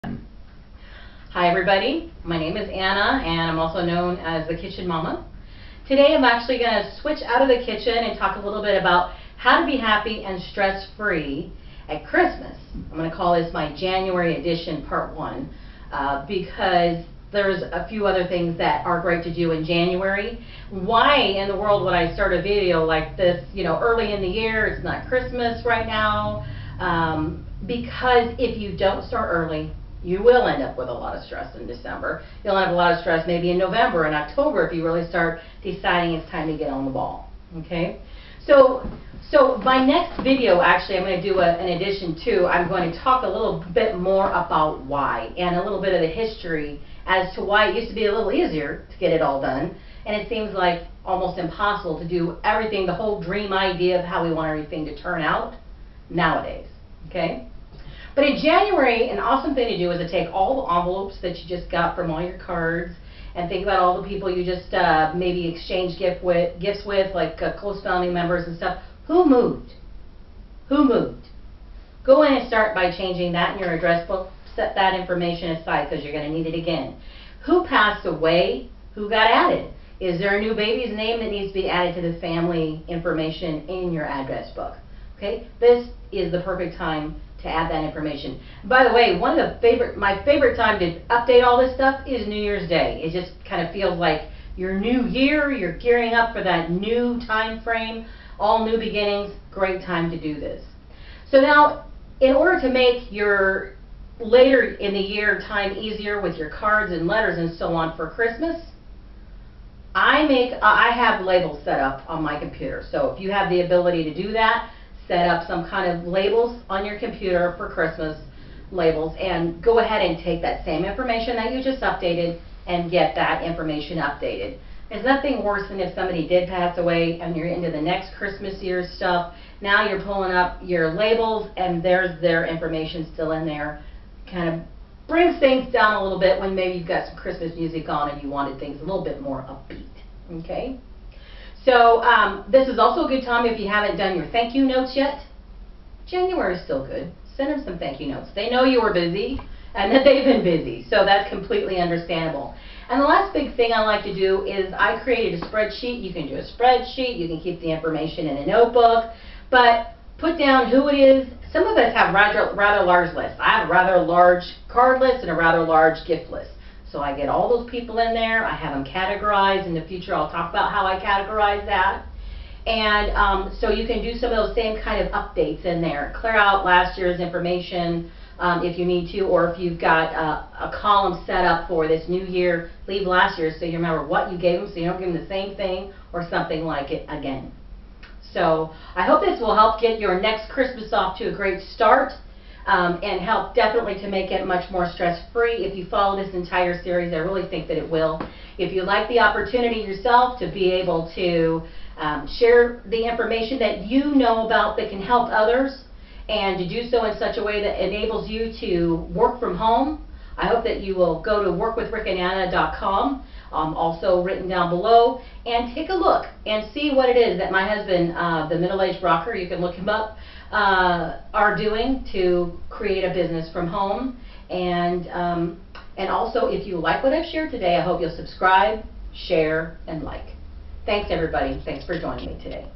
Hi everybody, my name is Anna and I'm also known as the Kitchen Mama. Today I'm actually going to switch out of the kitchen and talk a little bit about how to be happy and stress-free at Christmas. I'm going to call this my January edition part 1 because there's a few other things that are great to do in January. Why in the world would I start a video like this, early in the year? It's not Christmas right now. Because if you don't start early, you will end up with a lot of stress in December. You'll have a lot of stress maybe in November and October if you really start deciding it's time to get on the ball. Okay? So my next video, actually, I'm going to do an addition to. I'm going to talk a little bit more about why and a little bit of the history as to why it used to be a little easier to get it all done, and it seems like almost impossible to do everything, the whole dream idea of how we want everything to turn out nowadays. Okay? But in January, an awesome thing to do is to take all the envelopes that you just got from all your cards and think about all the people you just maybe exchanged gifts with, like close family members and stuff. Who moved? Who moved? Go in and start by changing that in your address book. Set that information aside because you're going to need it again. Who passed away? Who got added? Is there a new baby's name that needs to be added to the family information in your address book? Okay, this is the perfect time to add that information. By the way, my favorite time to update all this stuff is New Year's Day. It just kind of feels like your new year, you're gearing up for that new time frame, all new beginnings. Great time to do this. So now, in order to make your later in the year time easier with your cards and letters and so on for Christmas, I have labels set up on my computer. So if you have the ability to do that, set up some kind of labels on your computer for Christmas labels, and go ahead and take that same information that you just updated and get that information updated. There's nothing worse than if somebody did pass away and you're into the next Christmas year's stuff. Now you're pulling up your labels and there's their information still in there. Kind of brings things down a little bit when maybe you've got some Christmas music on and you wanted things a little bit more upbeat. Okay? So this is also a good time if you haven't done your thank you notes yet. January is still good. Send them some thank you notes. They know you were busy and that they've been busy, so that's completely understandable. And the last big thing I like to do is I created a spreadsheet. You can do a spreadsheet. You can keep the information in a notebook, but put down who it is. Some of us have rather large lists. I have a rather large card list and a rather large gift list. So I get all those people in there. I have them categorized. In the future, I'll talk about how I categorize that. And so you can do some of those same kind of updates in there. Clear out last year's information if you need to, or if you've got a column set up for this new year, leave last year so you remember what you gave them so you don't give them the same thing or something like it again. So I hope this will help get your next Christmas off to a great start. And help definitely to make it much more stress-free. If you follow this entire series, I really think that it will. If you like the opportunity yourself to be able to share the information that you know about that can help others, and to do so in such a way that enables you to work from home, I hope that you will go to workwithricksandanna.com, also written down below, and take a look and see what it is that my husband, the middle-aged rocker, you can look him up, are doing to create a business from home. And also, if you like what I've shared today, I hope you'll subscribe, share, and like. Thanks everybody. Thanks for joining me today.